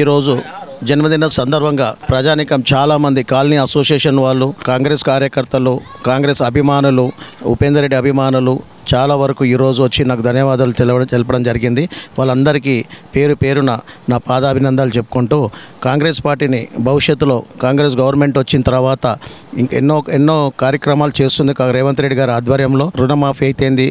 ఈరోజు జన్మదిన సందర్భంగా ప్రజానికం చాలామంది కాలనీ అసోసియేషన్ వాళ్ళు, కాంగ్రెస్ కార్యకర్తలు, కాంగ్రెస్ అభిమానులు, ఉపేందర్ రెడ్డి అభిమానులు చాలా వరకు ఈరోజు వచ్చి నాకు ధన్యవాదాలు తెలపడం జరిగింది. వాళ్ళందరికీ పేరు పేరున నా పాదాభినందనలు చెప్పుకుంటూ కాంగ్రెస్ పార్టీని భవిష్యత్తులో కాంగ్రెస్ గవర్నమెంట్ వచ్చిన తర్వాత ఎన్నో కార్యక్రమాలు చేస్తుంది రేవంత్ రెడ్డి గారి ఆధ్వర్యంలో. రుణమాఫీ అయితేంది,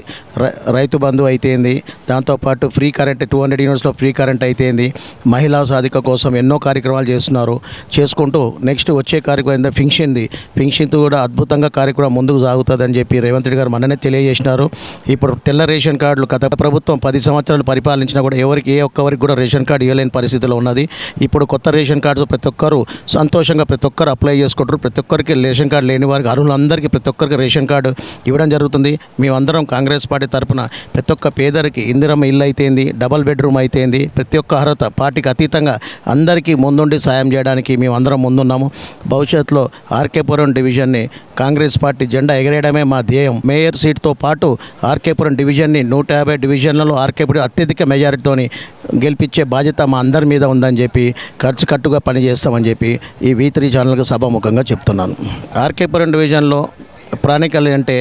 రైతు బంధు అయితేంది, దాంతోపాటు ఫ్రీ కరెంట్ 200 యూనిట్స్లో ఫ్రీ కరెంట్ అయితేంది, మహిళా సాధిక కోసం ఎన్నో కార్యక్రమాలు చేస్తున్నారు. చేసుకుంటూ నెక్స్ట్ వచ్చే కార్యక్రమం ఫింక్షన్తో కూడా అద్భుతంగా కార్యక్రమం ముందుకు సాగుతుందని చెప్పి రేవంత్ రెడ్డి గారు మననే తెలియజేసినారు. ఇప్పుడు తెల్ల రేషన్ కార్డులు గత ప్రభుత్వం 10 సంవత్సరాలు పరిపాలించినా కూడా ఏ ఒక్కరికి కూడా రేషన్ కార్డు ఇవ్వలేని పరిస్థితిలో ఉన్నది. ఇప్పుడు కొత్త రేషన్ కార్డ్స్ ప్రతి ఒక్కరు సంతోషంగా అప్లై చేసుకుంటారు. ప్రతి ఒక్కరికి రేషన్ కార్డు లేని వారికి అర్హులందరికీ ప్రతి ఒక్కరికి రేషన్ కార్డు ఇవ్వడం జరుగుతుంది. మేమందరం కాంగ్రెస్ పార్టీ తరఫున ప్రతి ఒక్క పేదరికి ఇందిరమ్మ ఇల్లు అయితేంది, డబల్ బెడ్రూమ్ అయితేంది, ప్రతి ఒక్క అర్హత పార్టీకి అతీతంగా అందరికీ ముందుండి సాయం చేయడానికి మేమందరం ముందున్నాము. భవిష్యత్తులో ఆర్కేపురం డివిజన్ని కాంగ్రెస్ పార్టీ జెండా ఎగరేయడమే మా ధ్యేయం. మేయర్ సీట్తో పాటు ఆర్కేపురం డివిజన్ని 150 డివిజన్లలో ఆర్కేపురం అత్యధిక మెజారిటీతోని గెలిపించే బాధ్యత మా అందరి మీద ఉందని చెప్పి కట్టుగా పనిచేస్తామని చెప్పి ఈ V3 ఛానల్కి సభాముఖంగా చెప్తున్నాను. ఆర్కేపురం డివిజన్లో ప్రాణికలు అంటే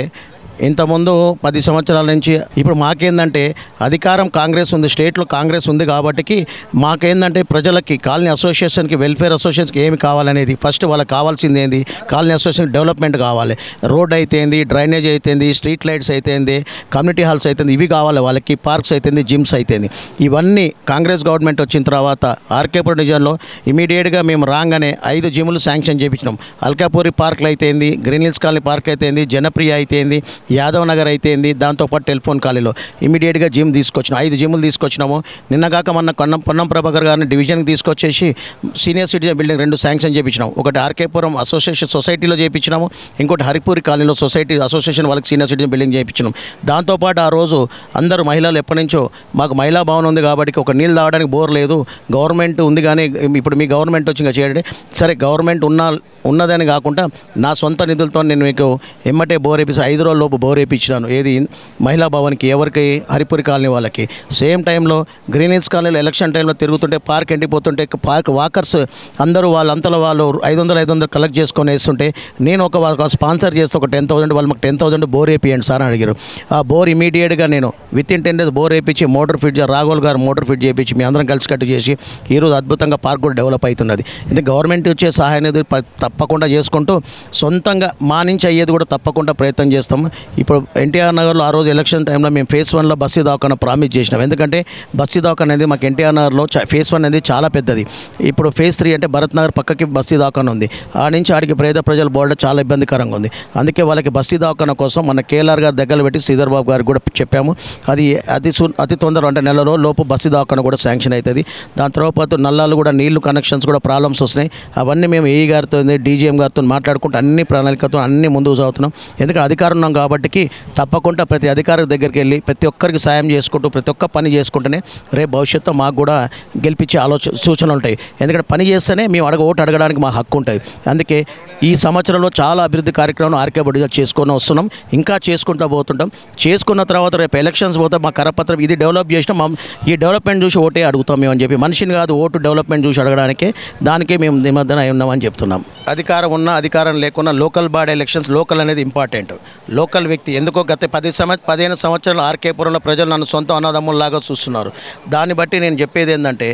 ఇంతకుముందు 10 సంవత్సరాల నుంచి ఇప్పుడు మాకేందంటే అధికారం కాంగ్రెస్ ఉంది, స్టేట్లో కాంగ్రెస్ ఉంది కాబట్టి మాకేందంటే ప్రజలకి కాలనీ అసోసియేషన్కి, వెల్ఫేర్ అసోసియేషన్కి ఏమి కావాలనేది ఫస్ట్ వాళ్ళకి కావాల్సింది ఏంది, కాలనీ అసోసియేషన్ డెవలప్మెంట్ కావాలి. రోడ్ అయితేంది, డ్రైనేజ్ అయితేంది, స్ట్రీట్ లైట్స్ అయితేంది, కమ్యూనిటీ హాల్స్ అయితేంది, ఇవి కావాలి వాళ్ళకి. పార్క్స్ అయితేంది, జిమ్స్ అయితేంది, ఇవన్నీ కాంగ్రెస్ గవర్నమెంట్ వచ్చిన తర్వాత ఆర్కేపురం డివిజన్లో ఇమీడియట్గా మేము రాగానే 5 జిమ్లు శాంక్షన్ చేయించినాం. అల్కాపూరి పార్క్లు అయితేంది, గ్రీన్ హిల్స్ కాలనీ పార్క్ అయితేంది, జనప్రియ అయితేంది, యాదవ్ నగర్ అయితేంది, దాంతోపాటు టెలిఫోన్ కాలనీలో ఇమీడియట్గా జిమ్ తీసుకొచ్చినాం. 5 జిమ్లు తీసుకొచ్చినాము. నిన్నగాక మొన్న పొన్నం ప్రభాకర్ గారిని డివిజన్కి తీసుకొచ్చేసి సీనియర్ సిటిజన్ బిల్డింగ్ 2 శాంక్షన్ చేయించినాం. ఒకటి ఆర్కేపురం అసోసియేషన్ సొసైటీలో చేయించినాము, ఇంకోటి హరిపూరి కాలనీలో సొసైటీ అసోసియేషన్ వాళ్ళకి సీనియర్ సిటిజన్ బిల్డింగ్ చేయించినాం. దాంతోపాటు ఆ రోజు అందరూ మహిళలు ఎప్పటి నుంచో మాకు మహిళా భవన్ ఉంది కాబట్టి ఒక నీళ్ళు తాగడానికి బోర్ లేదు, గవర్నమెంట్ ఉంది కానీ ఇప్పుడు మీ గవర్నమెంట్ వచ్చి ఇంకా చేయండి. సరే గవర్నమెంట్ ఉన్నదని కాకుండా నా సొంత నిధులతో నేను మీకు ఎమ్మటే బోర్ వేపించి 5 రోజుల లోపు బోర్ వేయించినాను. ఏది మహిళా భవన్కి, ఎవరికి, హరిపురి కాలనీ వాళ్ళకి. సేమ్ టైంలో గ్రీన్ హిల్స్ కాలనీలో ఎలక్షన్ టైంలో తిరుగుతుంటే పార్క్ ఎండిపోతుంటే పార్క్ వాకర్స్ అందరూ వాళ్ళంతలో వాళ్ళు 500 కలెక్ట్ చేసుకొని వేస్తుంటే నేను ఒక స్పాన్సర్ చేస్తే ఒక 10,000 వాళ్ళు మాకు 10,000 బోర్ వేపియండి సార్ అని అడిగారు. ఆ బోర్ ఇమీడియట్గా నేను వితిన్ 10 days బోర్ వేయించి మోటార్ ఫిట్ రాఘోల్ గారు మోటార్ ఫిట్ చేయించి మీ అందరం కలిసికట్టు చేసి ఈరోజు అద్భుతంగా పార్క్ కూడా డెవలప్ అవుతున్నది. ఇది గవర్నమెంట్ వచ్చే సహాయం అనేది తప్పకుండా చేసుకుంటూ సొంతంగా మా నుంచి అయ్యేది కూడా తప్పకుండా ప్రయత్నం చేస్తాము. ఇప్పుడు ఎన్టీఆర్ నగర్లో ఆ రోజు ఎలక్షన్ టైంలో మేము ఫేజ్ 1లో బస్సు దవాఖానా ప్రామిస్ చేసినాం. ఎందుకంటే బస్సు దవాఖానా అనేది మాకు ఎన్టీఆర్ నగర్లో ఫేజ్ 1 అనేది చాలా పెద్దది. ఇప్పుడు ఫేజ్ 3 అంటే భరత్ నగర్ పక్కకి బస్సు దవాఖానా ఉంది. ఆ నుంచి ఆడికి ప్రజలు బోర్డు చాలా ఇబ్బందికరంగా ఉంది. అందుకే వాళ్ళకి బస్సు దవాఖానా కోసం మన కేఎల్ఆర్ గారి దగ్గర పెట్టి శ్రీధర్ బాబు గారికి కూడా చెప్పాము. అది అతి తొందర అంటే నెలలో లోపు బస్సు దవాఖానా కూడా శాంక్షన్ అవుతుంది. దాని తర్వాత నల్లాలు కూడా నీళ్లు కనెక్షన్స్ కూడా ప్రాబ్లమ్స్ వస్తున్నాయి. అవన్నీ మేము ఏఈ గారితో డీజీఎం గారితో మాట్లాడుకుంటూ అన్ని ప్రణాళికతో అన్ని ముందుకు సాగుతున్నాం. ఎందుకంటే అధికారం ఉన్నాం కాబట్టి తప్పకుండా ప్రతి అధికారి దగ్గరికి వెళ్ళి ప్రతి ఒక్కరికి సాయం చేసుకుంటూ ప్రతి ఒక్క పని చేసుకుంటేనే రేపు భవిష్యత్తు మాకు కూడా గెలిపించే సూచనలు ఉంటాయి. ఎందుకంటే పని చేస్తేనే మేము ఓటు అడగడానికి మా హక్కు ఉంటుంది. అందుకే ఈ సంవత్సరంలో చాలా అభివృద్ధి కార్యక్రమం ఆర్కేపురం చేసుకొని వస్తున్నాం, ఇంకా చేసుకుంటూ పోతుంటాం. చేసుకున్న తర్వాత రేపు ఎలక్షన్స్ పోతే మా కరపత్రం ఇది డెవలప్ చేసినాం, ఈ డెవలప్మెంట్ చూసి ఓటే అడుగుతాం మేము అని చెప్పి, మనిషిని కాదు ఓటు డెవలప్మెంట్ చూసి అడగడానికే దానికే మేము నిమగ్నం అయి ఉన్నామని చెప్తున్నాం. అధికారం ఉన్నా అధికారం లేకున్నా లోకల్ బాడీ ఎలక్షన్స్, లోకల్ అనేది ఇంపార్టెంట్. లోకల్ వ్యక్తి ఎందుకో గత 15 సంవత్సరాలు ఆర్కేపురంలో ప్రజలు నన్ను సొంత అన్నదమ్ముల్లాగా చూస్తున్నారు. దాన్ని బట్టి నేను చెప్పేది ఏంటంటే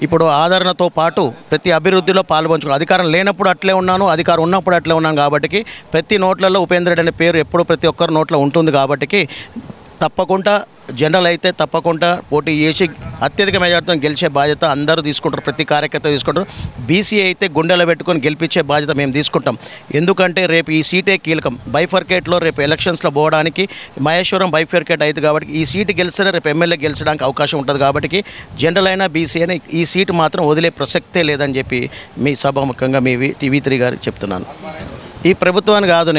ఇప్పుడు ఆదరణతో పాటు ప్రతి అభివృద్ధిలో పాల్పంచుకున్నాను. అధికారం లేనప్పుడు అట్లే ఉన్నాను, అధికారం ఉన్నప్పుడు అట్లే ఉన్నాను. కాబట్టి ప్రతి నోట్లలో ఉపేందర్ రెడ్డి అనే పేరు ఎప్పుడు ప్రతి ఒక్కరి నోట్లో ఉంటుంది. కాబట్టి తప్పకుండా జనరల్ అయితే తప్పకుండా పోటీ చేసి అత్యధిక మెజార్టీతో గెలిచే బాధ్యత అందరూ తీసుకుంటారు, ప్రతి కార్యకర్త తీసుకుంటారు. బీసీ అయితే గుండెలో పెట్టుకొని గెలిపించే బాధ్యత మేము తీసుకుంటాం. ఎందుకంటే రేపు ఈ సీటే కీలకం. బైఫర్కేట్లో రేపు ఎలక్షన్స్లో పోవడానికి మహేశ్వరం బైఫర్కేట్ అయితే కాబట్టి ఈ సీటు గెలిస్తేనే రేపు ఎమ్మెల్యే గెలిచడానికి అవకాశం ఉంటుంది. కాబట్టి జనరల్ అయినా బీసీ అయినా ఈ సీటు మాత్రం వదిలే ప్రసక్తే లేదని చెప్పి మీ సభాముఖంగా మీ V3 గారికి చెప్తున్నాను. ఈ ప్రభుత్వాన్ని కాదు,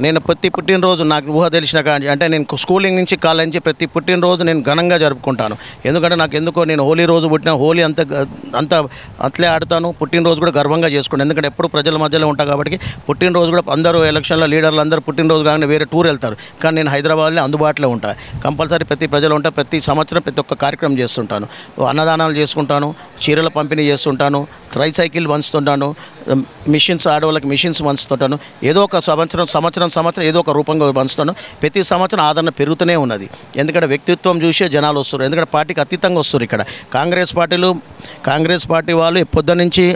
నేను ప్రతి పుట్టినరోజు నాకు ఊహ తెలిసిన కాంచి అంటే నేను స్కూలింగ్ నుంచి కాలేజ్ నుంచి ప్రతి పుట్టినరోజు నేను ఘనంగా జరుపుకుంటాను. ఎందుకంటే నాకు ఎందుకో నేను హోలీ రోజు పుట్టిన హోలీ అంత అట్లే ఆడతాను. పుట్టినరోజు కూడా గర్వంగా చేసుకుంటాను. ఎందుకంటే ఎప్పుడు ప్రజల మధ్యలో ఉంటాను కాబట్టి పుట్టినరోజు కూడా అందరూ ఎలక్షన్ల లీడర్లు అందరూ పుట్టినరోజు కానీ వేరే టూర్ వెళ్తారు, కానీ నేను హైదరాబాద్లో అందుబాటులో ఉంటాను. కంపల్సరీ ప్రతి ప్రజలు ఉంటాను. ప్రతి సంవత్సరం ప్రతి ఒక్క కార్యక్రమం చేస్తుంటాను. అన్నదానాలు చేసుకుంటాను, చీరల పంపిణీ చేస్తుంటాను, ట్రైసైకిల్ పంచుతుంటాను, మిషన్స్ ఆడవాళ్ళకి మిషన్స్ పంచుతుంటాను. ఏదో ఒక సంవత్సరం ఏదో ఒక రూపంగా పంచుతాను. ప్రతి సంవత్సరం ఆదరణ పెరుగుతూనే ఉన్నది. ఎందుకంటే వ్యక్తిత్వం చూసే జనాలు వస్తారు. ఎందుకంటే పార్టీకి అతీతంగా వస్తారు. ఇక్కడ కాంగ్రెస్ పార్టీ వాళ్ళు పొద్దు నుంచి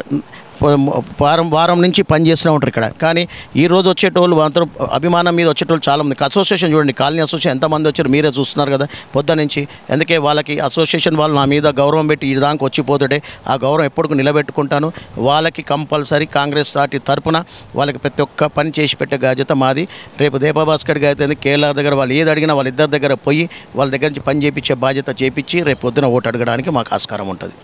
వారం నుంచి పనిచేస్తూ ఉంటారు ఇక్కడ. కానీ ఈరోజు వచ్చేటోళ్ళు మాత్రం అభిమానం మీద వచ్చేటోళ్ళు చాలామంది. అసోసియేషన్ చూడండి, కాలనీ అసోసియేషన్ ఎంతమంది వచ్చారు మీరే చూస్తున్నారు కదా పొద్దు నుంచి. అందుకే వాళ్ళకి అసోసియేషన్ వాళ్ళు నా మీద గౌరవం పెట్టి ఈ దానికి వచ్చిపోతుంటే ఆ గౌరవం ఎప్పటికీ నిలబెట్టుకుంటాను. వాళ్ళకి కంపల్సరీ కాంగ్రెస్ పార్టీ తరపున వాళ్ళకి ప్రతి ఒక్క పని చేసి పెట్టే బాధ్యత మాది. రేపు దీపభాస్కర్ గారి అయితే కేఎల్ఆర్ దగ్గర వాళ్ళు ఏది అడిగినా వాళ్ళిద్దరి దగ్గర పోయి వాళ్ళ దగ్గర నుంచి పని చేయించే బాధ్యత చేపించి రేపు పొద్దున ఓటు అడగడానికి మాకు ఆస్కారం ఉంటుంది.